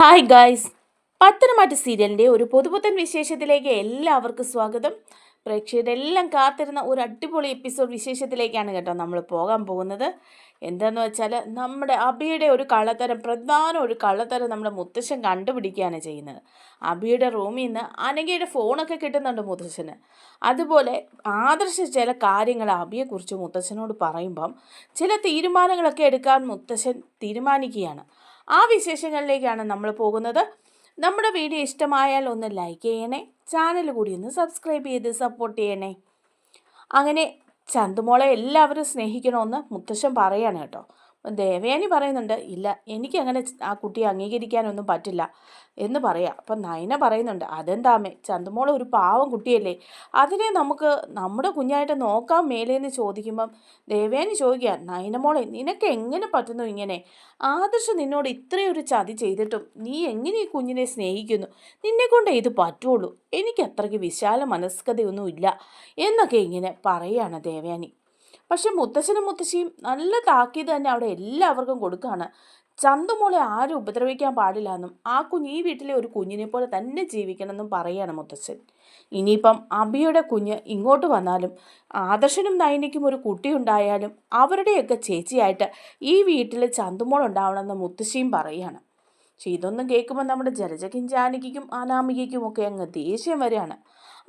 Hi guys, പത്തനംമാറ്റ സീരിയലിൻ്റെ ഒരു പുതുപുത്തൻ വിശേഷത്തിലേക്ക് എല്ലാവർക്കും സ്വാഗതം. പ്രേക്ഷകരെല്ലാം കാത്തിരുന്ന ഒരു അടിപൊളി എപ്പിസോഡ് വിശേഷത്തിലേക്കാണ് കേട്ടോ നമ്മൾ പോകാൻ പോകുന്നത്. എന്താണെന്ന് വെച്ചാൽ നമ്മുടെ അബിയുടെ ഒരു പ്രധാന ഒരു കള്ളത്തരം നമ്മുടെ മുത്തശ്ശൻ കണ്ടുപിടിക്കുകയാണ് ചെയ്യുന്നത്. അബിയുടെ റൂമിൽ നിന്ന് അനഘയുടെ ഫോണൊക്കെ കിട്ടുന്നുണ്ട് മുത്തശ്ശന്. അതുപോലെ ആദർശ ചില കാര്യങ്ങൾ അബിയെക്കുറിച്ച് മുത്തശ്ശനോട് പറയുമ്പം ചില തീരുമാനങ്ങളൊക്കെ എടുക്കാൻ മുത്തശ്ശൻ തീരുമാനിക്കുകയാണ്. ആ വിശേഷങ്ങളിലേക്കാണ് നമ്മൾ പോകുന്നത്. നമ്മുടെ വീഡിയോ ഇഷ്ടമായാൽ ഒന്ന് ലൈക്ക് ചെയ്യണേ, ചാനൽ കൂടി ഒന്ന് സബ്സ്ക്രൈബ് ചെയ്ത് സപ്പോർട്ട് ചെയ്യണേ. അങ്ങനെ ചന്തുമോളെ എല്ലാവരും സ്നേഹിക്കണമെന്ന് മുത്തശ്ശൻ പറയാണ് കേട്ടോ. ദേവയാനി പറയുന്നുണ്ട്, ഇല്ല എനിക്കങ്ങനെ ആ കുട്ടിയെ അംഗീകരിക്കാനൊന്നും പറ്റില്ല എന്ന് പറയാം. അപ്പം നയന പറയുന്നുണ്ട്, അതെന്താമേ, ചന്തുമോൾ ഒരു പാവം കുട്ടിയല്ലേ, അതിനെ നമുക്ക് നമ്മുടെ കുഞ്ഞായിട്ട് നോക്കാൻ മേലേന്ന് ചോദിക്കുമ്പം ദേവയാനി ചോദിക്കുക, നയനമോളെ നിനക്ക് എങ്ങനെ പറ്റുന്നു ഇങ്ങനെ? ആദർശം നിന്നോട് ഇത്രയൊരു ചതി ചെയ്തിട്ടും നീ എങ്ങനെ ഈ കുഞ്ഞിനെ സ്നേഹിക്കുന്നു? നിന്നെക്കൊണ്ട് ഇത് പറ്റുള്ളൂ, എനിക്ക് അത്രയ്ക്ക് വിശാല മനസ്കതയൊന്നും ഇല്ല എന്നൊക്കെ ഇങ്ങനെ പറയുകയാണ് ദേവയാനി. പക്ഷെ മുത്തശ്ശനും മുത്തശ്ശിയും നല്ല താക്കീത് തന്നെ അവിടെ എല്ലാവർക്കും കൊടുക്കുകയാണ്. ചന്തുമോളെ ആരും ഉപദ്രവിക്കാൻ പാടില്ല എന്നും ആ കുഞ്ഞ് ഈ വീട്ടിലെ ഒരു കുഞ്ഞിനെ പോലെ തന്നെ ജീവിക്കണം എന്നും പറയുകയാണ് മുത്തശ്ശൻ. ഇനിയിപ്പം അബിയുടെ കുഞ്ഞ് ഇങ്ങോട്ട് വന്നാലും ആദർശനും നയനിക്കും ഒരു കുട്ടി ഉണ്ടായാലും അവരുടെയൊക്കെ ചേച്ചിയായിട്ട് ഈ വീട്ടിൽ ചന്തുമോൾ ഉണ്ടാവണമെന്ന് മുത്തശ്ശിയും പറയുകയാണ്. പക്ഷെ ഇതൊന്നും കേൾക്കുമ്പോൾ നമ്മുടെ ജലജയ്ക്കും ജാനകിക്കും അനാമികയ്ക്കും ഒക്കെ അങ്ങ് ദേഷ്യം വരികയാണ്.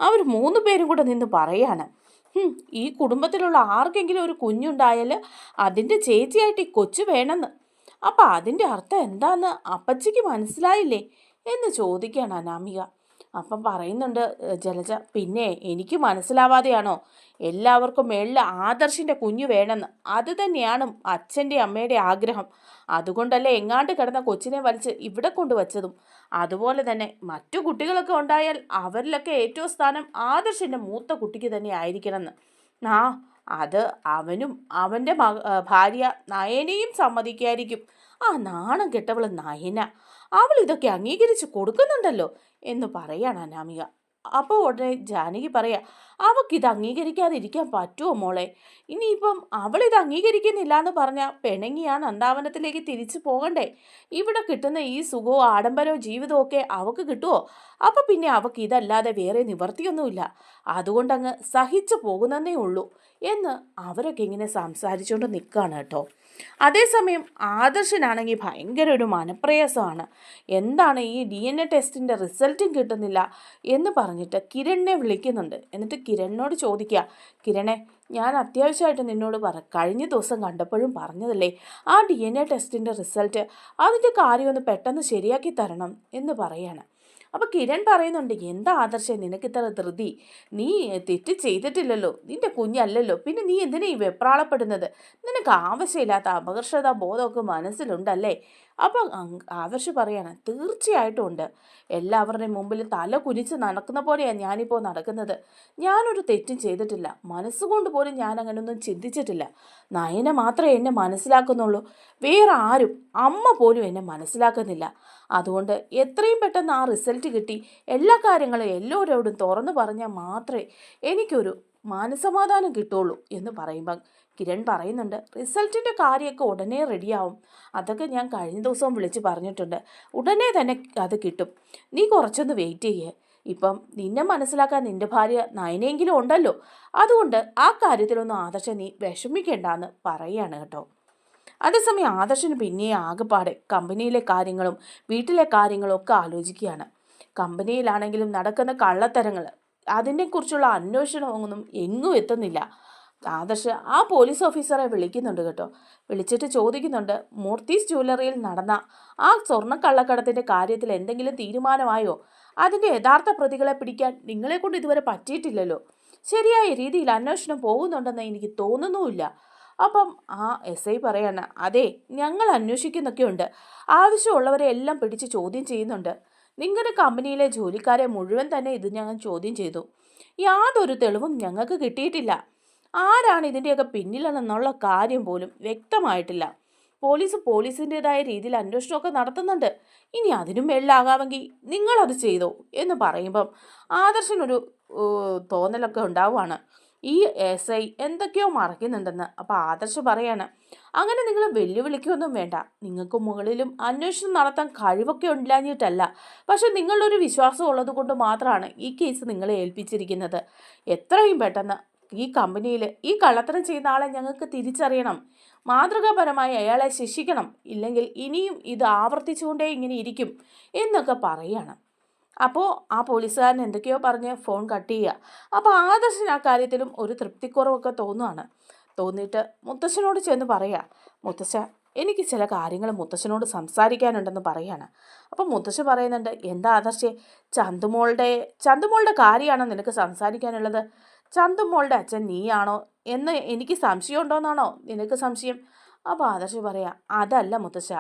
അവർ മൂന്ന് പേരും കൂടെ നിന്ന് പറയാണ്, ഈ കുടുംബത്തിലുള്ള ആർക്കെങ്കിലും ഒരു കുഞ്ഞുണ്ടായാൽ അതിൻ്റെ ചേച്ചിയായിട്ട് ഈ കൊച്ചു വേണമെന്ന്. അപ്പം അതിൻ്റെ അർത്ഥം എന്താന്ന് അപ്പച്ചിക്ക് മനസ്സിലായില്ലേ എന്ന് ചോദിക്കുകയാണ് അനാമിക. അപ്പം പറയുന്നുണ്ട് ജലജ, പിന്നെ എനിക്ക് മനസ്സിലാവാതെയാണോ? എല്ലാവർക്കും മേളിൽ ആദർശിൻ്റെ കുഞ്ഞു വേണമെന്ന്. അത് തന്നെയാണ് അച്ഛൻ്റെ അമ്മയുടെ ആഗ്രഹം. അതുകൊണ്ടല്ലേ എങ്ങാണ്ട് കിടന്ന കൊച്ചിനെ വലിച്ച് ഇവിടെ കൊണ്ടുവച്ചതും. അതുപോലെ തന്നെ മറ്റു കുട്ടികളൊക്കെ ഉണ്ടായാൽ അവരിലൊക്കെ ഏറ്റവും സ്ഥാനം ആദർശിൻ്റെ മൂത്ത കുട്ടിക്ക് തന്നെ ആയിരിക്കണമെന്ന്. ആ അത് അവനും അവൻ്റെ ഭാര്യ നയനയും സമ്മതിക്കായിരിക്കും. ആ നാണം കെട്ടവൾ നയന, അവൾ ഇതൊക്കെ അംഗീകരിച്ച് കൊടുക്കുന്നുണ്ടല്ലോ എന്ന് പറയാണ് അനാമിക. അപ്പോൾ ഉടനെ ജാനകി പറയാ, അവൾക്കിത് അംഗീകരിക്കാതിരിക്കാൻ പറ്റുമോ മോളെ? ഇനിയിപ്പം അവളിത് അംഗീകരിക്കുന്നില്ല എന്ന് പറഞ്ഞാൽ പിണങ്ങി ആ നന്ദാവനത്തിലേക്ക് തിരിച്ചു പോകണ്ടേ? ഇവിടെ കിട്ടുന്ന ഈ സുഖവും ആഡംബരവും ജീവിതവും ഒക്കെ അവൾക്ക് കിട്ടുമോ? അപ്പം പിന്നെ അവൾക്ക് ഇതല്ലാതെ വേറെ നിവർത്തിയൊന്നുമില്ല. അതുകൊണ്ടങ്ങ് സഹിച്ചു പോകുന്നതേ ഉള്ളൂ എന്ന് അവരൊക്കെ ഇങ്ങനെ സംസാരിച്ചുകൊണ്ട് നിൽക്കുകയാണ് കേട്ടോ. അതേസമയം ആദർശനാണെങ്കിൽ ഭയങ്കര ഒരു മനപ്രയാസമാണ്. എന്താണ് ഈ DNA ടെസ്റ്റിൻ്റെ റിസൾട്ടും കിട്ടുന്നില്ല എന്ന് പറഞ്ഞിട്ട് കിരണിനെ വിളിക്കുന്നുണ്ട്. എന്നിട്ട് കിരണിനോട് ചോദിക്കുക, കിരണെ, ഞാൻ അത്യാവശ്യമായിട്ട് നിന്നോട് കഴിഞ്ഞ ദിവസം കണ്ടപ്പോഴും പറഞ്ഞതല്ലേ ആ DNA ടെസ്റ്റിൻ്റെ റിസൾട്ട്, അതിൻ്റെ കാര്യമൊന്ന് പെട്ടെന്ന് ശരിയാക്കി തരണം എന്ന് പറയാണ്. അപ്പോൾ കിരൺ പറയുന്നുണ്ട്, എന്താ ആദർശം നിനക്ക് ഇത്ര ധൃതി? നീ തെറ്റ് ചെയ്തിട്ടില്ലല്ലോ, നിന്റെ കുഞ്ഞല്ലല്ലോ, പിന്നെ നീ എന്തിനാ ഈ വെപ്രാളപ്പെടുന്നത്? നിനക്ക് ആവശ്യമില്ലാത്ത അപകർഷതാ ബോധമൊക്കെ മനസ്സിലുണ്ടല്ലേ? അപ്പോൾ ആദർശ് പറയാണ്, തീർച്ചയായിട്ടും ഉണ്ട്. എല്ലാവരുടെയും മുമ്പിൽ തല കുനിച്ച് നടക്കുന്ന പോലെയാണ് ഞാനിപ്പോൾ നടക്കുന്നത്. ഞാനൊരു തെറ്റും ചെയ്തിട്ടില്ല. മനസ്സുകൊണ്ട് പോലും ഞാൻ അങ്ങനെയൊന്നും ചിന്തിച്ചിട്ടില്ല. നയന മാത്രമേ എന്നെ മനസ്സിലാക്കുന്നുള്ളൂ. വേറെ ആരും, അമ്മ പോലും എന്നെ മനസ്സിലാക്കുന്നില്ല. അതുകൊണ്ട് എത്രയും പെട്ടെന്ന് ആ റിസൾട്ട് കിട്ടി എല്ലാ കാര്യങ്ങളും എല്ലാവരോടും തുറന്നു പറഞ്ഞാൽ മാത്രമേ എനിക്കൊരു മാനസമാധാനം കിട്ടുള്ളൂ എന്ന് പറയുമ്പം കിരൺ പറയുന്നുണ്ട്, റിസൾട്ടിൻ്റെ കാര്യമൊക്കെ ഉടനെ റെഡിയാവും. അതൊക്കെ ഞാൻ കഴിഞ്ഞ ദിവസവും വിളിച്ച് പറഞ്ഞിട്ടുണ്ട്. ഉടനെ തന്നെ അത് കിട്ടും. നീ കുറച്ചൊന്ന് വെയിറ്റ് ചെയ്യേ. ഇപ്പം നിന്നെ മനസ്സിലാക്കാൻ നിൻ്റെ ഭാര്യ നയനെങ്കിലും ഉണ്ടല്ലോ. അതുകൊണ്ട് ആ കാര്യത്തിലൊന്നും ആദർശം നീ വിഷമിക്കേണ്ടെന്ന് പറയുകയാണ് കേട്ടോ. അതേസമയം ആദർശന് പിന്നെ ആകെപ്പാടെ കമ്പനിയിലെ കാര്യങ്ങളും വീട്ടിലെ കാര്യങ്ങളും ഒക്കെ ആലോചിക്കുകയാണ്. കമ്പനിയിലാണെങ്കിലും നടക്കുന്ന കള്ളത്തരങ്ങൾ, അതിനെക്കുറിച്ചുള്ള അന്വേഷണമൊന്നും എങ്ങും എത്തുന്നില്ല. ആദർശ് ആ പോലീസ് ഓഫീസറെ വിളിക്കുന്നുണ്ട് കേട്ടോ. വിളിച്ചിട്ട് ചോദിക്കുന്നുണ്ട്, മൂർത്തീസ് ജ്വല്ലറിയിൽ നടന്ന ആ സ്വർണ്ണക്കള്ളക്കടത്തിൻ്റെ കാര്യത്തിൽ എന്തെങ്കിലും തീരുമാനമായോ? അതിൻ്റെ യഥാർത്ഥ പ്രതികളെ പിടിക്കാൻ നിങ്ങളെക്കൊണ്ട് ഇതുവരെ പറ്റിയിട്ടില്ലല്ലോ. ശരിയായ രീതിയിൽ അന്വേഷണം പോകുന്നുണ്ടെന്ന് എനിക്ക് തോന്നുന്നുമില്ല. അപ്പം ആ SI പറയാണ്, അതെ, ഞങ്ങൾ അന്വേഷിക്കുന്നൊക്കെ ഉണ്ട്. ആവശ്യമുള്ളവരെ എല്ലാം പിടിച്ച് ചോദ്യം ചെയ്യുന്നുണ്ട്. നിങ്ങളുടെ കമ്പനിയിലെ ജോലിക്കാരെ മുഴുവൻ തന്നെ ഇത് ഞങ്ങൾ ചോദ്യം ചെയ്തു. യാതൊരു തെളിവും ഞങ്ങൾക്ക് കിട്ടിയിട്ടില്ല. ആരാണ് ഇതിൻ്റെയൊക്കെ പിന്നിലെന്നുള്ള കാര്യം പോലും വ്യക്തമായിട്ടില്ല. പോലീസിൻ്റെതായ രീതിയിൽ അന്വേഷണമൊക്കെ നടത്തുന്നുണ്ട്. ഇനി അതിനും മേളിലാകാമെങ്കിൽ നിങ്ങളത് ചെയ്തോ എന്ന് പറയുമ്പം ആദർശനൊരു തോന്നലൊക്കെ ഉണ്ടാവുകയാണ്. ഈ എസ് ഐ എന്തൊക്കെയോ മറയ്ക്കുന്നുണ്ടെന്ന്. അപ്പോൾ ആദർശ് പറയാണ്, അങ്ങനെ നിങ്ങൾ വെല്ലുവിളിക്കൊന്നും വേണ്ട. നിങ്ങൾക്ക് മുകളിലും അന്വേഷണം നടത്താൻ കഴിവൊക്കെ ഇല്ലാഞ്ഞിട്ടല്ല, പക്ഷെ നിങ്ങളൊരു വിശ്വാസം ഉള്ളത് കൊണ്ട് മാത്രമാണ് ഈ കേസ് നിങ്ങളെ ഏൽപ്പിച്ചിരിക്കുന്നത്. എത്രയും പെട്ടെന്ന് ഈ കമ്പനിയിൽ ഈ കള്ളത്തരം ചെയ്ത ആളെ ഞങ്ങൾക്ക് തിരിച്ചറിയണം. മാതൃകാപരമായി അയാളെ ശിക്ഷിക്കണം. ഇല്ലെങ്കിൽ ഇനിയും ഇത് ആവർത്തിച്ചുകൊണ്ടേ ഇങ്ങനെ ഇരിക്കും എന്നൊക്കെ പറയാണ്. അപ്പോൾ ആ പോലീസുകാരൻ എന്തൊക്കെയോ പറഞ്ഞ് ഫോൺ കട്ട് ചെയ്യുക. അപ്പോൾ ആദർശന് ആ കാര്യത്തിലും ഒരു തൃപ്തിക്കുറവൊക്കെ തോന്നിയിട്ട് മുത്തശ്ശനോട് ചെന്ന് പറയുക, മുത്തശ്ശ, എനിക്ക് ചില കാര്യങ്ങൾ മുത്തശ്ശനോട് സംസാരിക്കാനുണ്ടെന്ന് പറയാണ്. അപ്പോൾ മുത്തശ്ശൻ പറയുന്നുണ്ട്, എന്താ ആദർശേ, ചന്തുമോളുടെ കാര്യമാണോ നിനക്ക് സംസാരിക്കാനുള്ളത്? ചന്തുമോളുടെ അച്ഛൻ നീയാണോ എന്ന് എനിക്ക് സംശയമുണ്ടോയെന്നാണോ നിനക്ക് സംശയം? അപ്പോൾ ആദർശ് പറയാം, അതല്ല മുത്തശ്ശ,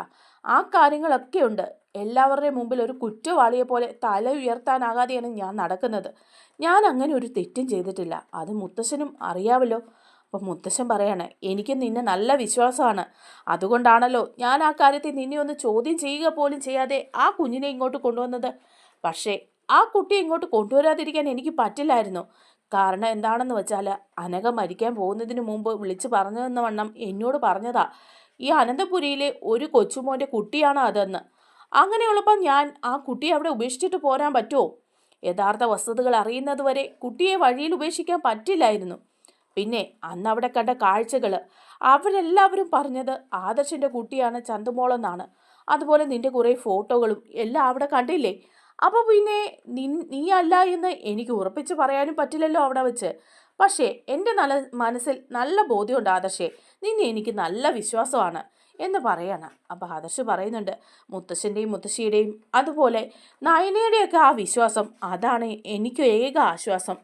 ആ കാര്യങ്ങളൊക്കെ ഉണ്ട്. എല്ലാവരുടെയും മുമ്പിൽ ഒരു കുറ്റവാളിയെ പോലെ തല ഉയർത്താനാകാതെയാണ് ഞാൻ നടക്കുന്നത്. ഞാൻ അങ്ങനെ ഒരു തെറ്റും ചെയ്തിട്ടില്ല. അത് മുത്തശ്ശനും അറിയാമല്ലോ. അപ്പം മുത്തശ്ശൻ പറയാണ്, എനിക്ക് നിന്നെ നല്ല വിശ്വാസമാണ്. അതുകൊണ്ടാണല്ലോ ഞാൻ ആ കാര്യത്തിൽ നിന്നെ ഒന്ന് ചോദ്യം ചെയ്യുക പോലും ചെയ്യാതെ ആ കുഞ്ഞിനെ ഇങ്ങോട്ട് കൊണ്ടുവന്നത്. പക്ഷേ ആ കുട്ടിയെ ഇങ്ങോട്ട് കൊണ്ടുവരാതിരിക്കാൻ എനിക്ക് പറ്റില്ലായിരുന്നു. കാരണം എന്താണെന്ന് വെച്ചാൽ, അനഘ മരിക്കാൻ പോകുന്നതിന് മുമ്പ് വിളിച്ചു പറഞ്ഞതെന്ന വണ്ണം എന്നോട് പറഞ്ഞതാ, ഈ അനന്തപുരിയിലെ ഒരു കൊച്ചുമോൻ്റെ കുട്ടിയാണ് അതെന്ന്. അങ്ങനെയുള്ളപ്പം ഞാൻ ആ കുട്ടിയെ അവിടെ ഉപേക്ഷിച്ചിട്ട് പോരാൻ പറ്റുമോ? യഥാർത്ഥ വസ്തുതകൾ അറിയുന്നതുവരെ കുട്ടിയെ വഴിയിൽ ഉപേക്ഷിക്കാൻ പറ്റില്ലായിരുന്നു. പിന്നെ അന്ന് അവിടെ കണ്ട കാഴ്ചകൾ, അവരെല്ലാവരും പറഞ്ഞത് ആദർശിൻ്റെ കുട്ടിയാണ് ചന്തുമോളെന്നാണ്. അതുപോലെ നിന്റെ കുറേ ഫോട്ടോകളും എല്ലാം അവിടെ കണ്ടില്ലേ? അപ്പോൾ പിന്നെ നീ അല്ല എന്ന് എനിക്ക് ഉറപ്പിച്ച് പറയാനും പറ്റില്ലല്ലോ അവിടെ വെച്ച്. പക്ഷേ എൻ്റെ മനസ്സിൽ നല്ല ബോധ്യമുണ്ട് ആദർശേ, നിന്നെ എനിക്ക് നല്ല വിശ്വാസമാണ് എന്ന് പറയാണ്. അപ്പോൾ ആദർശ് പറയുന്നുണ്ട്, മുത്തശ്ശൻ്റെയും മുത്തശ്ശിയുടെയും അതുപോലെ നയനയുടെയൊക്കെ ആ വിശ്വാസം, അതാണ് എനിക്ക് ഏക ആശ്വാസം.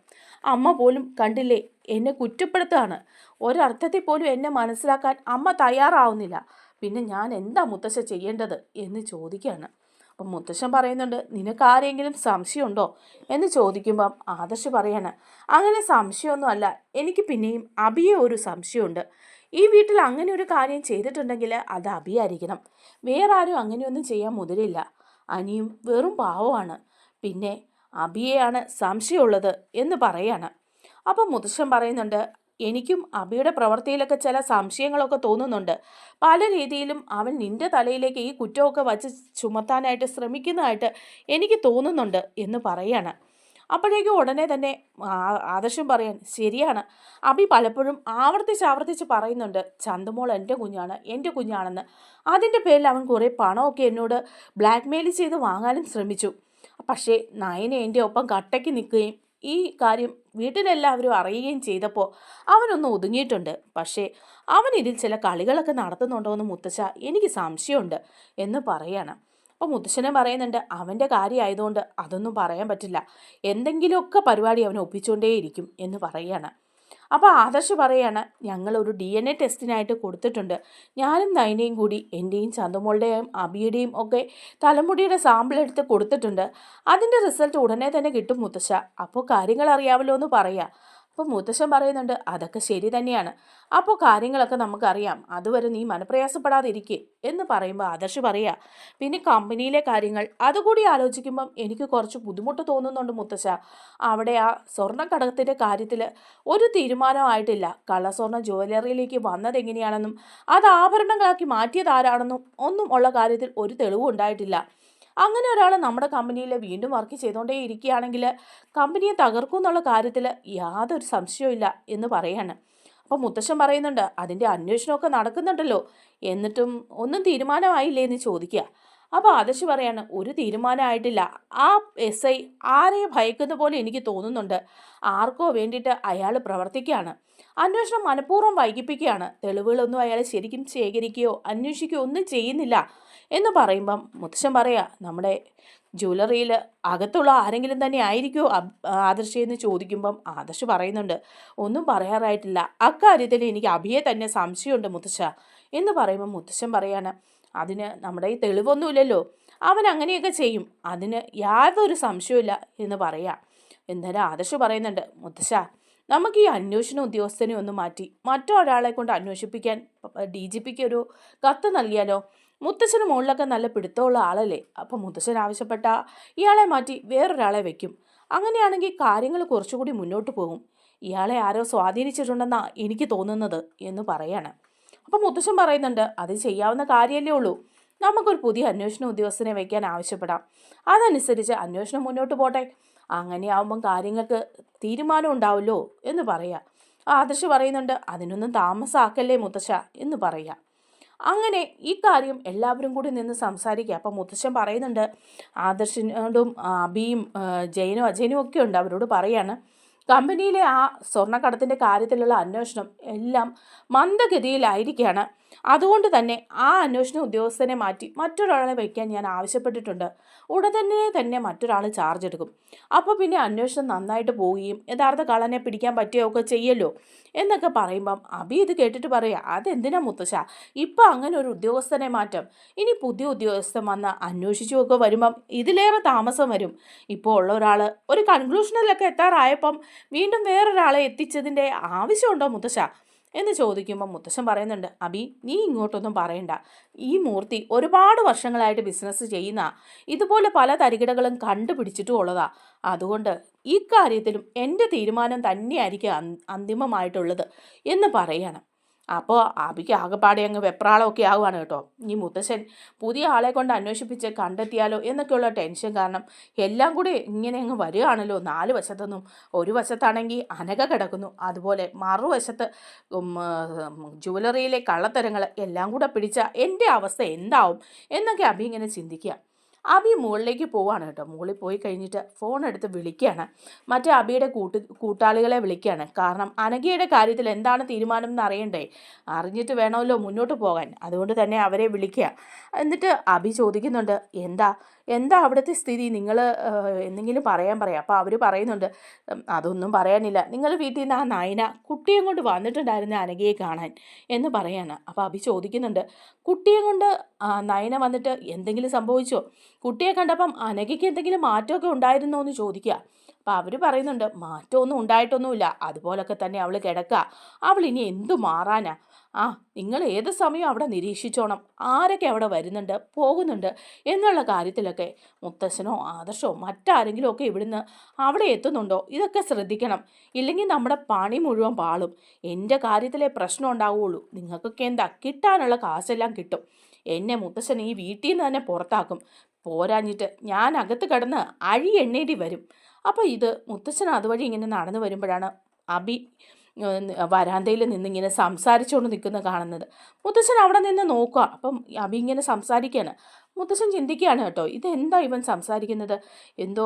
അമ്മ പോലും കണ്ടില്ലേ, എന്നെ കുറ്റപ്പെടുത്തുകയാണ്. ഒരർത്ഥത്തിൽ പോലും എന്നെ മനസ്സിലാക്കാൻ അമ്മ തയ്യാറാവുന്നില്ല. പിന്നെ ഞാൻ എന്താ മുത്തശ്ശ ചെയ്യേണ്ടത് എന്ന് ചോദിക്കുകയാണ്. അപ്പം മുത്തശ്ശൻ പറയുന്നുണ്ട്, നിനക്ക് ആരെങ്കിലും സംശയമുണ്ടോ എന്ന് ചോദിക്കുമ്പം ആദർശ് പറയാണ്, അങ്ങനെ സംശയമൊന്നും അല്ല, എനിക്ക് പിന്നെയും അബിയെ ഒരു സംശയമുണ്ട്. ഈ വീട്ടിൽ അങ്ങനെ ഒരു കാര്യം ചെയ്തിട്ടുണ്ടെങ്കിൽ അത് അബിയായിരിക്കണം. വേറെ ആരും അങ്ങനെയൊന്നും ചെയ്യാൻ മുതിരില്ല. അനിയും വെറും പാവമാണ്. പിന്നെ അബിയെയാണ് സംശയമുള്ളത് എന്ന് പറയാണ്. അപ്പം മുത്തശ്ശൻ പറയുന്നുണ്ട്, എനിക്കും അബിയുടെ പ്രവൃത്തിയിലൊക്കെ ചില സംശയങ്ങളൊക്കെ തോന്നുന്നുണ്ട്. പല രീതിയിലും അവൻ നിന്റെ തലയിലേക്ക് ഈ കുറ്റമൊക്കെ വച്ച് ചുമത്താനായിട്ട് ശ്രമിക്കുന്നതായിട്ട് എനിക്ക് തോന്നുന്നുണ്ട് എന്ന് പറയാണ്. അപ്പോഴേക്കും ഉടനെ തന്നെ ആദർശം പറയാൻ, ശരിയാണ്, അബി പലപ്പോഴും ആവർത്തിച്ച് പറയുന്നുണ്ട് ചന്തുമോൾ എൻ്റെ കുഞ്ഞാണെന്ന്. അതിൻ്റെ പേരിൽ അവൻ കുറേ പണമൊക്കെ എന്നോട് ബ്ലാക്ക് മെയിൽ ചെയ്ത് വാങ്ങാനും ശ്രമിച്ചു. പക്ഷേ നയന എൻ്റെ ഒപ്പം കട്ടയ്ക്ക് നിൽക്കുകയും ഈ കാര്യം വീട്ടിലെല്ലാവരും അറിയുകയും ചെയ്തപ്പോൾ അവനൊന്ന് ഒതുങ്ങിയിട്ടുണ്ട്. പക്ഷേ അവൻ ഇതിൽ ചില കളികളൊക്കെ നടത്തുന്നുണ്ടോ എന്ന് മുത്തശ്ശ എനിക്ക് സംശയമുണ്ട് എന്ന് പറയാണ്. അപ്പോൾ മുത്തശ്ശനെ പറയുന്നുണ്ട്, അവൻ്റെ കാര്യമായതുകൊണ്ട് അതൊന്നും പറയാൻ പറ്റില്ല, എന്തെങ്കിലുമൊക്കെ പരിപാടി അവൻ ഒപ്പിച്ചുകൊണ്ടേയിരിക്കും എന്ന് പറയാണ്. അപ്പോൾ ആദർശ് പറയാണ്, ഞങ്ങളൊരു DNA ടെസ്റ്റിനായിട്ട് കൊടുത്തിട്ടുണ്ട്. ഞാനും നയനയും കൂടി എൻ്റെയും ചന്തുമോളുടെയും അബിയുടെയും ഒക്കെ തലമുടിയുടെ സാമ്പിൾ എടുത്ത് കൊടുത്തിട്ടുണ്ട്. അതിൻ്റെ റിസൾട്ട് ഉടനെ തന്നെ കിട്ടും മുത്തശ്ശ. അപ്പോൾ കാര്യങ്ങൾ അറിയാമല്ലോ എന്ന് പറയാം. അപ്പോൾ മുത്തശ്ശൻ പറയുന്നുണ്ട്, അതൊക്കെ ശരി തന്നെയാണ്. അപ്പോൾ കാര്യങ്ങളൊക്കെ നമുക്കറിയാം, അതുവരെ നീ മനപ്രയാസപ്പെടാതിരിക്കുക എന്ന് പറയുമ്പോൾ ആദർശ് പറയുക, പിന്നെ കമ്പനിയിലെ കാര്യങ്ങൾ അതുകൂടി ആലോചിക്കുമ്പം എനിക്ക് കുറച്ച് ബുദ്ധിമുട്ട് തോന്നുന്നുണ്ട് മുത്തശ്ശ. അവിടെ ആ സ്വർണ്ണക്കടത്തിൻ്റെ കാര്യത്തിൽ ഒരു തീരുമാനമായിട്ടില്ല. കള്ളസ്വർണ്ണ ജ്വല്ലറിയിലേക്ക് വന്നതെങ്ങനെയാണെന്നും അത് ആഭരണങ്ങളാക്കി മാറ്റിയതാരാണെന്നും ഒന്നും ഉള്ള കാര്യത്തിൽ ഒരു തെളിവും ഉണ്ടായിട്ടില്ല. അങ്ങനെ ഒരാൾ നമ്മുടെ കമ്പനിയിൽ വീണ്ടും വർക്ക് ചെയ്തുകൊണ്ടേ ഇരിക്കുകയാണെങ്കിൽ കമ്പനിയെ തകർക്കും എന്നുള്ള കാര്യത്തിൽ യാതൊരു സംശയവും എന്ന് പറയാണ്. അപ്പോൾ മുത്തശ്ശൻ പറയുന്നുണ്ട്, അതിൻ്റെ അന്വേഷണമൊക്കെ നടക്കുന്നുണ്ടല്ലോ, എന്നിട്ടും ഒന്നും തീരുമാനമായില്ലേ എന്ന് ചോദിക്കുക. അപ്പോൾ ആദർശ് പറയാണ്, ഒരു തീരുമാനമായിട്ടില്ല. ആ SI ആരെയും ഭയക്കുന്ന പോലെ എനിക്ക് തോന്നുന്നുണ്ട്. ആർക്കോ വേണ്ടിയിട്ട് അയാൾ പ്രവർത്തിക്കുകയാണ്. അന്വേഷണം മനഃപൂർവ്വം വൈകിപ്പിക്കുകയാണ്. തെളിവുകളൊന്നും അയാൾ ശരിക്കും ശേഖരിക്കുകയോ അന്വേഷിക്കുകയോ ഒന്നും ചെയ്യുന്നില്ല എന്ന് പറയുമ്പം മുത്തശ്ശൻ പറയാ, നമ്മുടെ ജ്വല്ലറിയിൽ അകത്തുള്ള ആരെങ്കിലും തന്നെ ആയിരിക്കുമോ ആദർശ് എന്ന് ചോദിക്കുമ്പം ആദർശ് പറയുന്നുണ്ട്, ഒന്നും പറയാറായിട്ടില്ല, അക്കാര്യത്തിൽ എനിക്ക് അഭിയെ തന്നെ സംശയമുണ്ട് മുത്തശ്ശ എന്ന് പറയുമ്പം മുത്തശ്ശൻ പറയാണ്, അതിന് നമ്മുടെ ഈ തെളിവൊന്നുമില്ലല്ലോ, അവൻ അങ്ങനെയൊക്കെ ചെയ്യും, അതിന് യാതൊരു സംശയമില്ല എന്ന് പറയാം. എന്നാലും ആദർശ് പറയുന്നുണ്ട്, മുത്തശ്ശ, നമുക്ക് ഈ അന്വേഷണ ഉദ്യോഗസ്ഥനെ ഒന്ന് മാറ്റി മറ്റൊരാളെ കൊണ്ട് അന്വേഷിപ്പിക്കാൻ DGPക്ക് ഒരു കത്ത് നൽകിയാലോ? മുത്തശ്ശന് മുകളിലൊക്കെ നല്ല പിടുത്തമുള്ള ആളല്ലേ. അപ്പം മുത്തശ്ശൻ ആവശ്യപ്പെട്ട ഇയാളെ മാറ്റി വേറൊരാളെ വെക്കും. അങ്ങനെയാണെങ്കിൽ കാര്യങ്ങൾ കുറച്ചുകൂടി മുന്നോട്ട് പോകും. ഇയാളെ ആരോ സ്വാധീനിച്ചിട്ടുണ്ടെന്നാണ് എനിക്ക് തോന്നുന്നത് എന്ന് പറയാണ്. അപ്പം മുത്തശ്ശൻ പറയുന്നുണ്ട്, അത് ചെയ്യാവുന്ന കാര്യമല്ലേ ഉള്ളൂ, നമുക്കൊരു പുതിയ അന്വേഷണ ഉദ്യോഗസ്ഥനെ വയ്ക്കാൻ ആവശ്യപ്പെടാം, അതനുസരിച്ച് അന്വേഷണം മുന്നോട്ട് പോട്ടെ, അങ്ങനെയാവുമ്പം കാര്യങ്ങൾക്ക് തീരുമാനം ഉണ്ടാവുമല്ലോ എന്ന് പറയാം. ആദർശ് പറയുന്നുണ്ട്, അതിനൊന്നും താമസമാക്കല്ലേ മുത്തശ്ശ എന്ന് പറയാം. അങ്ങനെ ഈ കാര്യം എല്ലാവരും കൂടി നിന്ന് സംസാരിക്കുക. അപ്പം മുത്തശ്ശൻ പറയുന്നുണ്ട്, ആദർശിനോടും അബിയും ജയനും അജയനും ഒക്കെ ഉണ്ട്, അവരോട് പറയാണ്, കമ്പനിയിലെ ആ സ്വർണ്ണക്കടത്തിൻ്റെ കാര്യത്തിലുള്ള അന്വേഷണം എല്ലാം മന്ദഗതിയിലായിരിക്കുകയാണ്. അതുകൊണ്ട് തന്നെ ആ അന്വേഷണ ഉദ്യോഗസ്ഥനെ മാറ്റി മറ്റൊരാളെ വയ്ക്കാൻ ഞാൻ ആവശ്യപ്പെട്ടിട്ടുണ്ട്. ഉടനെ തന്നെ മറ്റൊരാൾ ചാർജ് എടുക്കും. അപ്പോൾ പിന്നെ അന്വേഷണം നന്നായിട്ട് പോവുകയും യഥാർത്ഥ കള്ളനെ പിടിക്കാൻ പറ്റുകയൊക്കെ ചെയ്യല്ലോ എന്നൊക്കെ പറയുമ്പം അബി ഇത് കേട്ടിട്ട് പറയുക, അതെന്തിനാ മുത്തശ്ശ ഇപ്പം അങ്ങനെ ഒരു ഉദ്യോഗസ്ഥനെ മാറ്റം, ഇനി പുതിയ ഉദ്യോഗസ്ഥൻ വന്ന് അന്വേഷിച്ചുമൊക്കെ വരുമ്പം ഇതിലേറെ താമസം വരും. ഇപ്പോൾ ഉള്ള ഒരാൾ ഒരു കൺക്ലൂഷനിലൊക്കെ എത്താറായപ്പം വീണ്ടും വേറൊരാളെ എത്തിച്ചതിൻ്റെ ആവശ്യമുണ്ടോ മുത്തശ്ശ എന്ന് ചോദിക്കുമ്പോൾ മുത്തശ്ശൻ പറയുന്നുണ്ട്, അബി നീ ഇങ്ങോട്ടൊന്നും പറയണ്ട, ഈ മൂർത്തി ഒരുപാട് വർഷങ്ങളായിട്ട് ബിസിനസ് ചെയ്യുന്ന, ഇതുപോലെ പല തരികിടകളും കണ്ടുപിടിച്ചിട്ടും ഉള്ളതാ. അതുകൊണ്ട് ഈ കാര്യത്തിലും എൻ്റെ തീരുമാനം തന്നെയായിരിക്കും അന്തിമമായിട്ടുള്ളത് എന്ന് പറയണം. അപ്പോൾ അബിക്ക് ആകെപ്പാടെ അങ്ങ് വെപ്രാളമൊക്കെ ആവുകയാണ് കേട്ടോ. ഈ മുത്തശ്ശൻ പുതിയ ആളെ കൊണ്ട് അന്വേഷിപ്പിച്ച് കണ്ടെത്തിയാലോ എന്നൊക്കെയുള്ള ടെൻഷൻ കാരണം എല്ലാം കൂടി ഇങ്ങനെ അങ്ങ് വരികയാണല്ലോ. 4 വശത്തൊന്നും, ഒരു വശത്താണെങ്കിൽ അനഘ കിടക്കുന്നു, അതുപോലെ മറുവശത്ത് ജുവലറിയിലെ കള്ളത്തരങ്ങൾ എല്ലാം കൂടെ പിടിച്ച എൻ്റെ അവസ്ഥ എന്താവും എന്നൊക്കെ അബി ഇങ്ങനെ ചിന്തിക്കുക. അബി മുകളിലേക്ക് പോവാണ് കേട്ടോ. മുകളിൽ പോയി കഴിഞ്ഞിട്ട് ഫോൺ എടുത്ത് വിളിക്കുകയാണ്. മറ്റേ അബിയുടെ കൂട്ടാളികളെ വിളിക്കുകയാണ്. കാരണം അനഘയുടെ കാര്യത്തിൽ എന്താണ് തീരുമാനം എന്ന് അറിയണ്ടേ, അറിഞ്ഞിട്ട് വേണമല്ലോ മുന്നോട്ട് പോകാൻ. അതുകൊണ്ട് തന്നെ അവരെ വിളിക്കുക. എന്നിട്ട് അബി ചോദിക്കുന്നുണ്ട്, എന്താ അവിടുത്തെ സ്ഥിതി, നിങ്ങൾ എന്തെങ്കിലും പറയാം. അപ്പോൾ അവർ പറയുന്നുണ്ട്, അതൊന്നും പറയാനില്ല, നിങ്ങൾ വീട്ടിൽ നിന്ന് ആ നയന കുട്ടിയെ കൊണ്ട് വന്നിട്ടുണ്ടായിരുന്ന അനഘയെ കാണാൻ എന്ന് പറയാണ്. അപ്പോൾ അബി ചോദിക്കുന്നുണ്ട്, കുട്ടിയെ കൊണ്ട് നയന വന്നിട്ട് എന്തെങ്കിലും സംഭവിച്ചോ, കുട്ടിയെ കണ്ടപ്പം അനഘയ്ക്ക് എന്തെങ്കിലും മാറ്റമൊക്കെ ഉണ്ടായിരുന്നോ എന്ന് ചോദിക്കുക. അപ്പോൾ അവർ പറയുന്നുണ്ട്, മാറ്റമൊന്നും ഉണ്ടായിട്ടൊന്നുമില്ല, അതുപോലൊക്കെ തന്നെ അവൾ കിടക്കുക, അവൾ ഇനി എന്തു മാറാനാ, നിങ്ങൾ ഏത് സമയവും അവിടെ നിരീക്ഷിച്ചോണം, ആരൊക്കെ അവിടെ വരുന്നുണ്ട് പോകുന്നുണ്ട് എന്നുള്ള കാര്യത്തിലൊക്കെ മുത്തശ്ശനോ ആദർശോ മറ്റാരെങ്കിലും ഒക്കെ ഇവിടുന്ന് അവിടെ എത്തുന്നുണ്ടോ ഇതൊക്കെ ശ്രദ്ധിക്കണം, ഇല്ലെങ്കിൽ നമ്മുടെ പണി മുഴുവൻ പാളും, എൻ്റെ കാര്യത്തിലെ പ്രശ്നം ഉണ്ടാവുകയുള്ളൂ, നിങ്ങൾക്കൊക്കെ എന്താ കിട്ടാനുള്ള കാശെല്ലാം കിട്ടും, എന്നെ മുത്തശ്ശൻ ഈ വീട്ടിൽ നിന്ന് തന്നെ പുറത്താക്കും, പോരാഞ്ഞിട്ട് ഞാൻ അകത്ത് കിടന്ന് അഴി എണ്ണേണ്ടി വരും. അപ്പോൾ ഇത് മുത്തശ്ശൻ അതുവഴി ഇങ്ങനെ നടന്നു വരുമ്പോഴാണ് അബി വരാന്തയിൽ നിന്നിങ്ങനെ സംസാരിച്ചുകൊണ്ട് നിൽക്കുന്നത് കാണുന്നത്. മുത്തശ്ശൻ അവിടെ നിന്ന് നോക്കുക. അപ്പം അബി ഇങ്ങനെ സംസാരിക്കുകയാണ്. മുത്തശ്ശൻ ചിന്തിക്കുകയാണ് കേട്ടോ, ഇതെന്താ ഇവൻ സംസാരിക്കുന്നത്, എന്തോ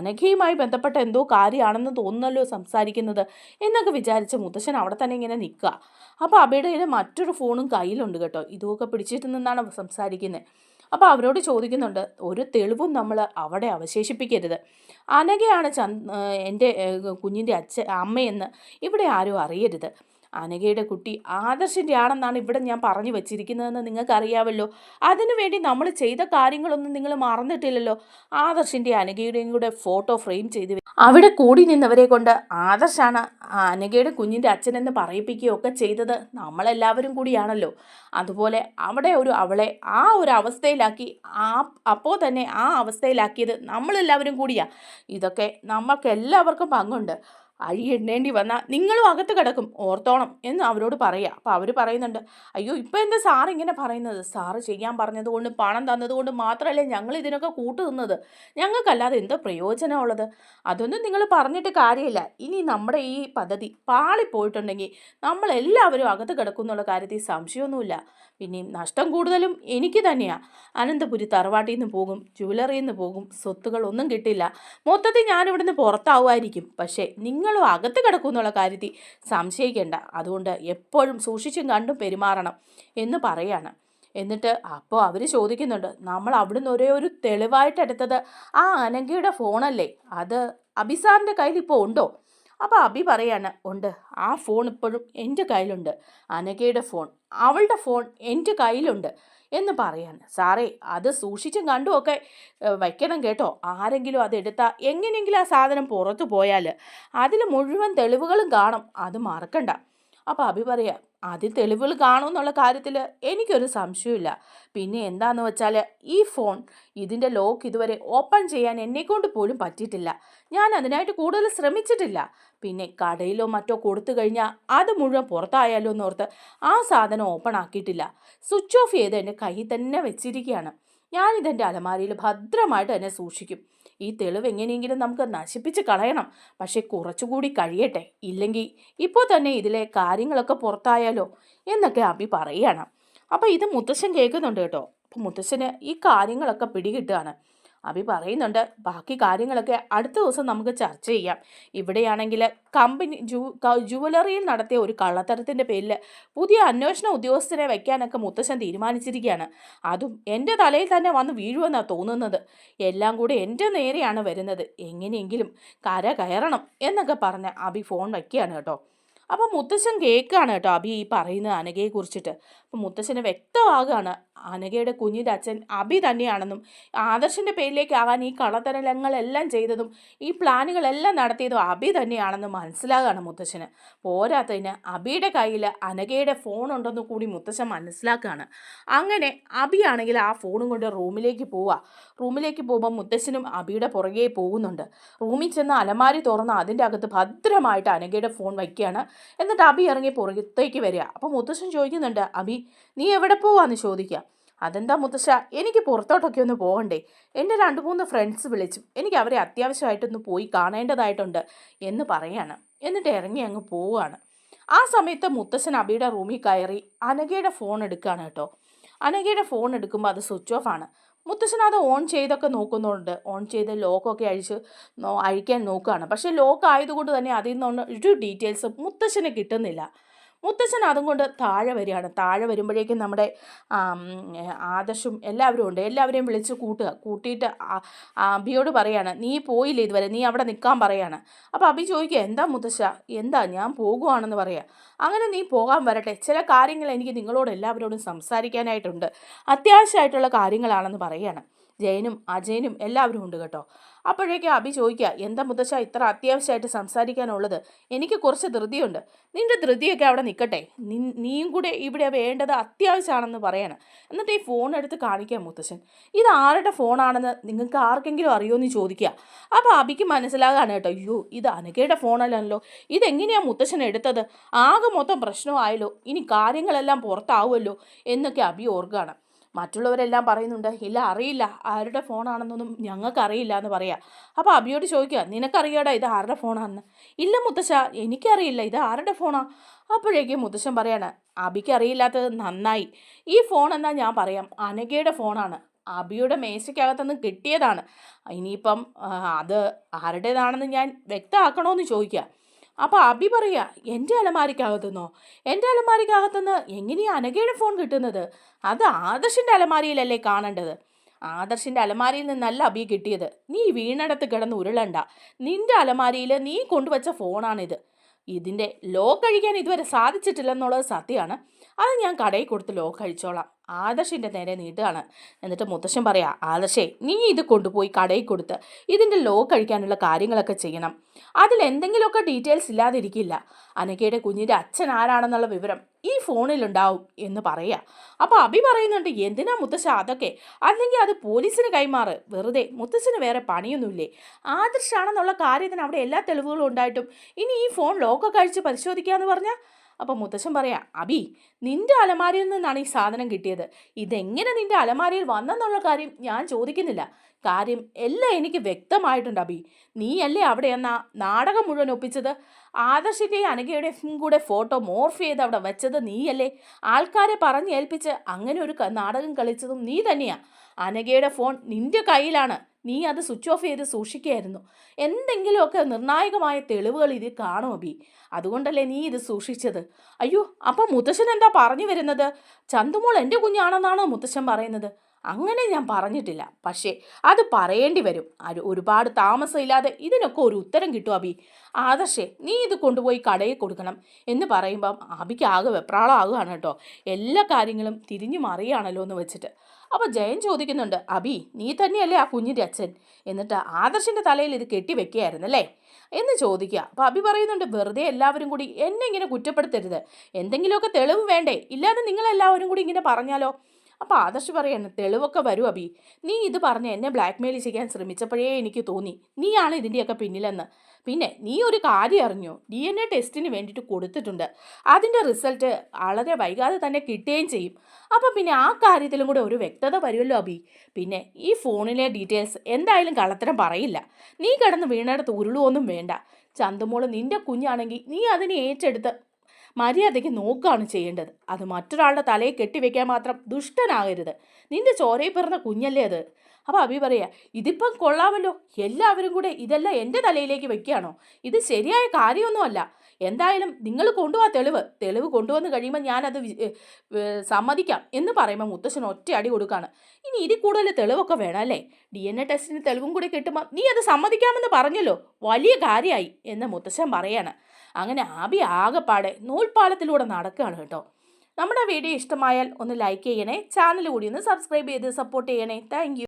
അനഘയുമായി ബന്ധപ്പെട്ട എന്തോ കാര്യമാണെന്ന് തോന്നുന്നല്ലോ സംസാരിക്കുന്നത് എന്നൊക്കെ വിചാരിച്ച് മുത്തശ്ശൻ അവിടെ തന്നെ ഇങ്ങനെ നിൽക്കുക. അപ്പോൾ അബിയുടെ കയ്യിൽ മറ്റൊരു ഫോണും കയ്യിലുണ്ട് കേട്ടോ, ഇതൊക്കെ പിടിച്ചിട്ട് നിന്നാണ് സംസാരിക്കുന്നത്. അപ്പോൾ അവരോട് ചോദിക്കുന്നുണ്ട്, ഒരു തെളിവും നമ്മൾ അവിടെ അവശേഷിപ്പിക്കരുത്, അനഘയാണ് എൻ്റെ കുഞ്ഞിൻ്റെ അമ്മയെന്ന് ഇവിടെ ആരും അറിയരുത്, അനഘയുടെ കുട്ടി ആദർശിൻ്റെ ആണെന്നാണ് ഇവിടെ ഞാൻ പറഞ്ഞു വച്ചിരിക്കുന്നതെന്ന് നിങ്ങൾക്കറിയാമല്ലോ, അതിനുവേണ്ടി നമ്മൾ ചെയ്ത കാര്യങ്ങളൊന്നും നിങ്ങൾ മറന്നിട്ടില്ലല്ലോ, ആദർശിൻ്റെ അനഘയുടെയും കൂടെ ഫോട്ടോ ഫ്രെയിം ചെയ്ത് അവിടെ കൂടി നിന്നവരെ കൊണ്ട് ആദർശാണ് അനഘയുടെ കുഞ്ഞിൻ്റെ അച്ഛനെന്ന് പറയിപ്പിക്കുകയൊക്കെ ചെയ്തത് നമ്മളെല്ലാവരും കൂടിയാണല്ലോ, അതുപോലെ അവിടെ അവളെ ആ ഒരു അവസ്ഥയിലാക്കി അപ്പോൾ തന്നെ ആ അവസ്ഥയിലാക്കിയത് നമ്മളെല്ലാവരും കൂടിയാണ്, ഇതൊക്കെ നമ്മൾക്ക് എല്ലാവർക്കും പങ്കുണ്ട്, അഴി എണ്ണേണ്ടി വന്നാൽ നിങ്ങളും അകത്ത് കിടക്കും ഓർത്തോണം എന്ന് അവരോട് പറയുക. അപ്പോൾ അവർ പറയുന്നുണ്ട്, അയ്യോ ഇപ്പം എന്താ സാറ് ഇങ്ങനെ പറയുന്നത്, സാറ് ചെയ്യാൻ പറഞ്ഞതുകൊണ്ട് പണം തന്നതുകൊണ്ട് മാത്രമല്ലേ ഞങ്ങൾ ഇതിനൊക്കെ കൂട്ടുനിന്നത്, ഞങ്ങൾക്കല്ലാതെ എന്തോ പ്രയോജനമുള്ളത്, അതൊന്നും നിങ്ങൾ പറഞ്ഞിട്ട് കാര്യമില്ല, ഇനി നമ്മുടെ ഈ പദ്ധതി പാളിപ്പോയിട്ടുണ്ടെങ്കിൽ നമ്മളെല്ലാവരും അകത്ത് കിടക്കും എന്നുള്ള കാര്യത്തിൽ സംശയമൊന്നുമില്ല, പിന്നെയും നഷ്ടം കൂടുതലും എനിക്ക് തന്നെയാണ്, അനന്തപുരി തറവാട്ടിൽ നിന്ന് പോകും, ജുവലറിയിൽ നിന്ന് പോകും, സ്വത്തുകളൊന്നും കിട്ടില്ല, മൊത്തത്തിൽ ഞാനിവിടുന്ന് പുറത്താവുമായിരിക്കും, പക്ഷേ നിങ്ങളും അകത്ത് കിടക്കും എന്നുള്ള കാര്യത്തിൽ സംശയിക്കേണ്ട, അതുകൊണ്ട് എപ്പോഴും സൂക്ഷിച്ചും കണ്ടും പെരുമാറണം എന്ന് പറയാണ്. എന്നിട്ട് അപ്പോൾ അവർ ചോദിക്കുന്നുണ്ട്, നമ്മൾ അവിടുന്ന് ഒരേ ഒരു തെളിവായിട്ടെടുത്തത് ആ അനഘയുടെ ഫോണല്ലേ, അത് അബിസാറിൻ്റെ കയ്യിൽ ഇപ്പോൾ ഉണ്ടോ? അപ്പോൾ അബി പറയാണ്, ഉണ്ട്, ആ ഫോൺ ഇപ്പോഴും എൻ്റെ കയ്യിലുണ്ട്, അനഘയുടെ ഫോൺ, അവളുടെ ഫോൺ എൻ്റെ കയ്യിലുണ്ട് എന്ന് പറയാണ്. സാറേ അത് സൂക്ഷിച്ചും കണ്ടുമൊക്കെ വയ്ക്കണം കേട്ടോ, ആരെങ്കിലും അതെടുത്താൽ എങ്ങനെയെങ്കിലും ആ സാധനം പുറത്തു പോയാൽ അതിൽ മുഴുവൻ തെളിവുകളും കാണും, അത് മറക്കണ്ട. അപ്പോൾ അബി പറയാ, അതിൽ തെളിവുകൾ കാണുമെന്നുള്ള കാര്യത്തിൽ എനിക്കൊരു സംശയമില്ല. പിന്നെ എന്താണെന്ന് വെച്ചാൽ ഈ ഫോൺ ഇതിൻ്റെ ലോക്ക് ഇതുവരെ ഓപ്പൺ ചെയ്യാൻ എന്നെക്കൊണ്ട് പോലും പറ്റിയിട്ടില്ല. ഞാൻ അതിനായിട്ട് കൂടുതൽ ശ്രമിച്ചിട്ടില്ല. പിന്നെ കടയിലോ മറ്റോ കൊടുത്തു കഴിഞ്ഞാൽ അത് മുഴുവൻ പുറത്തായാലോ എന്നോർത്ത് ആ സാധനം ഓപ്പൺ ആക്കിയിട്ടില്ല. സ്വിച്ച് ഓഫ് ചെയ്ത് എൻ്റെ കയ്യിൽ തന്നെ വെച്ചിരിക്കുകയാണ്. ഞാനിതെൻ്റെ അലമാരിയിൽ ഭദ്രമായിട്ട് തന്നെ സൂക്ഷിക്കും. ഈ തെളിവ് എങ്ങനെയെങ്കിലും നമുക്ക് നശിപ്പിച്ച് കളയണം. പക്ഷേ കുറച്ചുകൂടി കഴിയട്ടെ, ഇല്ലെങ്കിൽ ഇപ്പോൾ തന്നെ ഇതിലെ കാര്യങ്ങളൊക്കെ പുറത്തായാലോ എന്നൊക്കെ അബി പറയുകയാണ്. അപ്പോൾ ഇത് മുത്തശ്ശൻ കേൾക്കുന്നുണ്ട് കേട്ടോ. അപ്പോൾ മുത്തശ്ശന് ഈ കാര്യങ്ങളൊക്കെ പിടികിട്ടുകയാണ്. അബി പറയുന്നുണ്ട്, ബാക്കി കാര്യങ്ങളൊക്കെ അടുത്ത ദിവസം നമുക്ക് ചർച്ച ചെയ്യാം. ഇവിടെയാണെങ്കിൽ കമ്പനി ജുവലറിയിൽ നടത്തിയ ഒരു കള്ളത്തരത്തിൻ്റെ പേരിൽ പുതിയ അന്വേഷണ ഉദ്യോഗസ്ഥരെ വയ്ക്കാനൊക്കെ മുത്തശ്ശൻ തീരുമാനിച്ചിരിക്കുകയാണ്. അതും എൻ്റെ തലയിൽ തന്നെ വന്ന് വീഴുമെന്നാണ് തോന്നുന്നത്. എല്ലാം കൂടി എൻ്റെ നേരെയാണ് വരുന്നത്. എങ്ങനെയെങ്കിലും കര കയറണം എന്നൊക്കെ പറഞ്ഞ് അബി ഫോൺ വയ്ക്കുകയാണ് കേട്ടോ. അപ്പം മുത്തശ്ശൻ കേൾക്കുകയാണ് കേട്ടോ അബി ഈ പറയുന്നത് അനഘയെ കുറിച്ചിട്ട്. അപ്പം മുത്തശ്ശന് വ്യക്തമാകുകയാണ് അനഘയുടെ കുഞ്ഞിൻ്റെ അച്ഛൻ അബി തന്നെയാണെന്നും ആദർശിൻ്റെ പേരിലേക്കാകാൻ ഈ കള്ളത്തരങ്ങളെല്ലാം ചെയ്തതും ഈ പ്ലാനുകളെല്ലാം നടത്തിയതും അബി തന്നെയാണെന്നും മനസ്സിലാകുകയാണ് മുത്തശ്ശന്. പോരാത്തതിന് അബിയുടെ കയ്യിൽ അനഘയുടെ ഫോൺ ഉണ്ടെന്ന് കൂടി മുത്തശ്ശൻ മനസ്സിലാക്കുകയാണ്. അങ്ങനെ അബിയാണെങ്കിൽ ആ ഫോണും കൊണ്ട് റൂമിലേക്ക് പോകുമ്പോൾ മുത്തശ്ശനും അബിയുടെ പുറകെ പോകുന്നുണ്ട്. റൂമിൽ ചെന്ന് അലമാരി തുറന്ന് അതിൻ്റെ അകത്ത് ഭദ്രമായിട്ട് അനഘയുടെ ഫോൺ വയ്ക്കുകയാണ്. എന്നിട്ട് അബി ഇറങ്ങി പുറത്തേക്ക് വരിക. അപ്പോൾ മുത്തശ്ശൻ ചോദിക്കുന്നുണ്ട്, അബി നീ എവിടെ പോവാന്ന് ചോദിക്കുക. അതെന്താ മുത്തശ്ശ, എനിക്ക് പുറത്തോട്ടൊക്കെ ഒന്ന് പോകണ്ടേ? എൻ്റെ 2-3 ഫ്രണ്ട്സ് വിളിച്ചു, എനിക്ക് അവരെ അത്യാവശ്യമായിട്ടൊന്ന് പോയി കാണേണ്ടതായിട്ടുണ്ട് എന്ന് പറയാണ്. എന്നിട്ട് ഇറങ്ങി അങ്ങ് പോവുകയാണ്. ആ സമയത്ത് മുത്തശ്ശൻ അബിയുടെ റൂമിൽ കയറി അനഘയുടെ ഫോൺ എടുക്കുകയാണ് കേട്ടോ. അനഘയുടെ ഫോൺ എടുക്കുമ്പോൾ അത് സ്വിച്ച് ഓഫ് ആണ്. മുത്തശ്ശൻ അത് ഓൺ ചെയ്തൊക്കെ നോക്കുന്നുണ്ട്. ഓൺ ചെയ്ത് ലോക്കൊക്കെ അഴിക്കാൻ നോക്കുകയാണ്. പക്ഷേ ലോക്ക് ആയതുകൊണ്ട് തന്നെ അതിൽ നിന്ന് ഒരു ഡീറ്റെയിൽസ് മുത്തശ്ശന് കിട്ടുന്നില്ല. മുത്തശ്ശൻ അതും കൊണ്ട് താഴെ വരികയാണ്. താഴെ വരുമ്പോഴേക്കും നമ്മുടെ ആദർശും എല്ലാവരും ഉണ്ട്. എല്ലാവരെയും വിളിച്ച് കൂട്ടിയിട്ട് അബിയോട് പറയാണ്, നീ പോയില്ലേ ഇതുവരെ, നീ അവിടെ നിൽക്കാൻ പറയാണ്. അപ്പോൾ അബി ചോദിക്കുക, എന്താ മുത്തശ്ശ, എന്താ ഞാൻ പോകുവാണെന്ന് പറയുക. അങ്ങനെ നീ പോകാൻ വരട്ടെ, ചില കാര്യങ്ങൾ എനിക്ക് നിങ്ങളോട് എല്ലാവരോടും സംസാരിക്കാനായിട്ടുണ്ട്, അത്യാവശ്യമായിട്ടുള്ള കാര്യങ്ങളാണെന്ന് പറയുകയാണ്. ജയനും അജയനും എല്ലാവരും ഉണ്ട് കേട്ടോ. അപ്പോഴേക്കും അബി ചോദിക്കുക, എന്താ മുത്തശ്ശ ഇത്ര അത്യാവശ്യമായിട്ട് സംസാരിക്കാനുള്ളത്? എനിക്ക് കുറച്ച് ധൃതിയുണ്ട്. നിൻ്റെ ധൃതിയൊക്കെ അവിടെ നിൽക്കട്ടെ, നീയും കൂടെ ഇവിടെ വേണ്ടത് അത്യാവശ്യമാണെന്ന് പറയാണ്. എന്നിട്ട് ഈ ഫോൺ എടുത്ത് കാണിക്കാം മുത്തശ്ശൻ. ഇത് ആരുടെ ഫോണാണെന്ന് നിങ്ങൾക്ക് ആർക്കെങ്കിലും അറിയുമെന്ന് ചോദിക്കുക. അപ്പോൾ അബിക്ക് മനസ്സിലാകാണ് കേട്ടോ, അയ്യോ ഇത് അനഘയുടെ ഫോണല്ലല്ലോ, ഇതെങ്ങനെയാണ് മുത്തശ്ശൻ എടുത്തത്? ആകെ മൊത്തം പ്രശ്നമായല്ലോ, ഇനി കാര്യങ്ങളെല്ലാം പുറത്താവുമല്ലോ എന്നൊക്കെ അബി ഓർക്കുകയാണ്. മറ്റുള്ളവരെല്ലാം പറയുന്നുണ്ട്, ഇല്ല അറിയില്ല, ആരുടെ ഫോണാണെന്നൊന്നും ഞങ്ങൾക്കറിയില്ല എന്ന് പറയാം. അപ്പോൾ അബിയോട് ചോദിക്കുക, നിനക്കറിയാടാ ഇത് ആരുടെ ഫോണാണെന്ന്? ഇല്ല മുത്തശ്ശ, എനിക്കറിയില്ല, ഇത് ആരുടെ ഫോണാ? അപ്പോഴേക്കും മുത്തശ്ശൻ പറയാണ്, അബിക്ക് അറിയില്ലാത്തത് നന്നായി. ഈ ഫോൺ എന്നാൽ ഞാൻ പറയാം, അനഘയുടെ ഫോണാണ്. അബിയുടെ മേശയ്ക്കകത്തുനിന്ന് കിട്ടിയതാണ്. ഇനിയിപ്പം അത് ആരുടേതാണെന്ന് ഞാൻ വ്യക്തമാക്കണമെന്ന് ചോദിക്കുക. അപ്പോൾ അബി പറയുക, എൻ്റെ അലമാരിക്കകത്തുനിന്നോ? എൻ്റെ അലമാരിക്കകത്തുനിന്ന് എങ്ങനെയാണ് അനഘയുടെ ഫോൺ കിട്ടുന്നത്? അത് ആദർശിൻ്റെ അലമാരിയിലല്ലേ കാണേണ്ടത്. ആദർശിൻ്റെ അലമാരിയിൽ നിന്നല്ല അബി കിട്ടിയത്. നീ വീണിടത്ത് കിടന്ന് ഉരുളണ്ട. നിൻ്റെ അലമാരിയിൽ നീ കൊണ്ടുവച്ച ഫോണാണിത്. ഇതിൻ്റെ ലോക്ക് അഴിക്കാൻ ഇതുവരെ സാധിച്ചിട്ടില്ലെന്നുള്ളത് സത്യമാണ്. അത് ഞാൻ കടയിൽ കൊടുത്ത് ലോക്ക് അഴിച്ചോളാം. ആദർശിൻ്റെ നേരെ നീട്ടുകയാണ്. എന്നിട്ട് മുത്തശ്ശൻ പറയാ, ആദർശേ നീ ഇത് കൊണ്ടുപോയി കടയിൽ കൊടുത്ത് ഇതിൻ്റെ ലോക്ക് അഴിക്കാനുള്ള കാര്യങ്ങളൊക്കെ ചെയ്യണം. അതിലെന്തെങ്കിലുമൊക്കെ ഡീറ്റെയിൽസ് ഇല്ലാതിരിക്കില്ല. അനഘയുടെ കുഞ്ഞിൻ്റെ അച്ഛൻ ആരാണെന്നുള്ള വിവരം ഈ ഫോണിലുണ്ടാവും എന്ന് പറയുക. അപ്പോൾ അബി പറയുന്നുണ്ട്, എന്തിനാ മുത്തശ്ശ അതൊക്കെ? അല്ലെങ്കിൽ അത് പോലീസിന് കൈമാറ്. വെറുതെ, മുത്തശ്ശന് വേറെ പണിയൊന്നുമില്ലേ? ആദർശാണെന്നുള്ള കാര്യത്തിന് അവിടെ എല്ലാ തെളിവുകളും ഉണ്ടായിട്ടും ഇനി ഈ ഫോൺ ലോക്കൊക്കെ അഴിച്ച് പരിശോധിക്കാമെന്ന് പറഞ്ഞാൽ? അപ്പോൾ മുത്തശ്ശൻ പറയാം, അബി നിൻ്റെ അലമാരിയിൽ നിന്നാണ് ഈ സാധനം കിട്ടിയത്. ഇതെങ്ങനെ നിൻ്റെ അലമാരിയിൽ വന്നെന്നുള്ള കാര്യം ഞാൻ ചോദിക്കുന്നില്ല. കാര്യം എല്ലാം എനിക്ക് വ്യക്തമായിട്ടുണ്ട് അബി. നീയല്ലേ അവിടെ എന്നാ നാടകം മുഴുവൻ ഒപ്പിച്ചത്? ആദർശിൻ്റെയും അനഘയുടെയും കൂടെ ഫോട്ടോ മോർഫ് ചെയ്ത് അവിടെ വെച്ചത് നീയല്ലേ? ആൾക്കാരെ പറഞ്ഞേൽപ്പിച്ച് അങ്ങനെ ഒരു നാടകം കളിച്ചതും നീ തന്നെയാണ്. അനഘയുടെ ഫോൺ നിൻ്റെ കയ്യിലാണ്. നീ അത് സ്വിച്ച് ഓഫ് ചെയ്ത് സൂക്ഷിക്കുകയായിരുന്നു. എന്തെങ്കിലുമൊക്കെ നിർണായകമായ തെളിവുകൾ ഇതിൽ കാണും അബി. അതുകൊണ്ടല്ലേ നീ ഇത് സൂക്ഷിച്ചത്? അയ്യോ, അപ്പം മുത്തശ്ശൻ എന്താ പറഞ്ഞു വരുന്നത്? ചന്തുമോൾ എൻ്റെ കുഞ്ഞാണെന്നാണോ മുത്തശ്ശൻ പറയുന്നത്? അങ്ങനെ ഞാൻ പറഞ്ഞിട്ടില്ല, പക്ഷേ അത് പറയേണ്ടി വരും. ഒരുപാട് താമസമില്ലാതെ ഇതിനൊക്കെ ഒരു ഉത്തരം കിട്ടും അബി. ആദർശേ, നീ ഇത് കൊണ്ടുപോയി കടയിൽ കൊടുക്കണം എന്ന് പറയുമ്പം അബിക്ക് ആകെ വെപ്രാളമാകുകയാണ് കേട്ടോ. എല്ലാ കാര്യങ്ങളും തിരിഞ്ഞു മറിയാണല്ലോ എന്ന് വെച്ചിട്ട്. അപ്പോൾ ജയൻ ചോദിക്കുന്നുണ്ട്, അബി നീ തന്നെയല്ലേ ആ കുഞ്ഞിൻ്റെ അച്ഛൻ? എന്നിട്ട് ആദർശിൻ്റെ തലയിൽ ഇത് കെട്ടിവെക്കുകയായിരുന്നല്ലേ എന്ന് ചോദിക്കുക. അപ്പോൾ അബി പറയുന്നുണ്ട്, വെറുതെ എല്ലാവരും കൂടി എന്നെ ഇങ്ങനെ കുറ്റപ്പെടുത്തരുത്, എന്തെങ്കിലുമൊക്കെ തെളിവ് വേണ്ടേ, ഇല്ലാതെ നിങ്ങളെല്ലാവരും കൂടി ഇങ്ങനെ പറഞ്ഞാലോ. അപ്പോൾ ആദർശ് പറയാണ്, തെളിവൊക്കെ വരൂ അബി, നീ ഇത് പറഞ്ഞ് എന്നെ ബ്ലാക്ക്മെയിൽ ചെയ്യാൻ ശ്രമിച്ചപ്പോഴേ എനിക്ക് തോന്നി നീയാണ് ഇതിൻ്റെയൊക്കെ പിന്നിലെന്ന്. പിന്നെ നീ ഒരു കാര്യം അറിഞ്ഞോ, DNA ടെസ്റ്റിന് വേണ്ടിയിട്ട് കൊടുത്തിട്ടുണ്ട്, അതിൻ്റെ റിസൾട്ട് വളരെ വൈകാതെ തന്നെ കിട്ടുകയും ചെയ്യും. അപ്പോൾ പിന്നെ ആ കാര്യത്തിലും കൂടെ ഒരു വ്യക്തത വരുമല്ലോ അബി. പിന്നെ ഈ ഫോണിലെ ഡീറ്റെയിൽസ് എന്തായാലും കള്ളത്തരം പറയില്ല. നീ കിടന്ന് വീണെടുത്ത് ഉരുളുവൊന്നും വേണ്ട. ചന്തുമോള് നിൻ്റെ കുഞ്ഞാണെങ്കിൽ നീ അതിനെ ഏറ്റെടുത്ത് മര്യാദയ്ക്ക് നോക്കുകയാണ് ചെയ്യേണ്ടത്. അത് മറ്റൊരാളുടെ തലയിൽ കെട്ടിവെക്കാൻ മാത്രം ദുഷ്ടനാകരുത്. നിന്റെ ചോരയിൽ പിറന്ന കുഞ്ഞല്ലേ അത്. അപ്പോൾ അബി പറയാ, ഇതിപ്പം കൊള്ളാമല്ലോ, എല്ലാവരും കൂടെ ഇതെല്ലാം എൻ്റെ തലയിലേക്ക് വെക്കുകയാണോ? ഇത് ശരിയായ കാര്യമൊന്നുമല്ല. എന്തായാലും നിങ്ങൾ കൊണ്ടുപോകാ തെളിവ് കൊണ്ടുവന്ന് കഴിയുമ്പോൾ ഞാനത് സമ്മതിക്കാം എന്ന് പറയുമ്പോൾ മുത്തശ്ശൻ ഒറ്റ അടി കൊടുക്കുകയാണ്. ഇനി ഇതിൽ കൂടുതൽ തെളിവൊക്കെ വേണം അല്ലേ? DNA ടെസ്റ്റിന് തെളിവും കൂടി കിട്ടുമ്പോൾ നീ അത് സമ്മതിക്കാമെന്ന് പറഞ്ഞല്ലോ, വലിയ കാര്യമായി എന്ന് മുത്തശ്ശൻ പറയാണ്. അങ്ങനെ ആബി ആകെപ്പാടെ നൂൽപ്പാലത്തിലൂടെ നടക്കുകയാണ് കേട്ടോ. നമ്മുടെ വീഡിയോ ഇഷ്ടമായാൽ ഒന്ന് ലൈക്ക് ചെയ്യണേ, ചാനൽ കൂടി ഒന്ന് സബ്സ്ക്രൈബ് ചെയ്ത് സപ്പോർട്ട് ചെയ്യണേ. താങ്ക്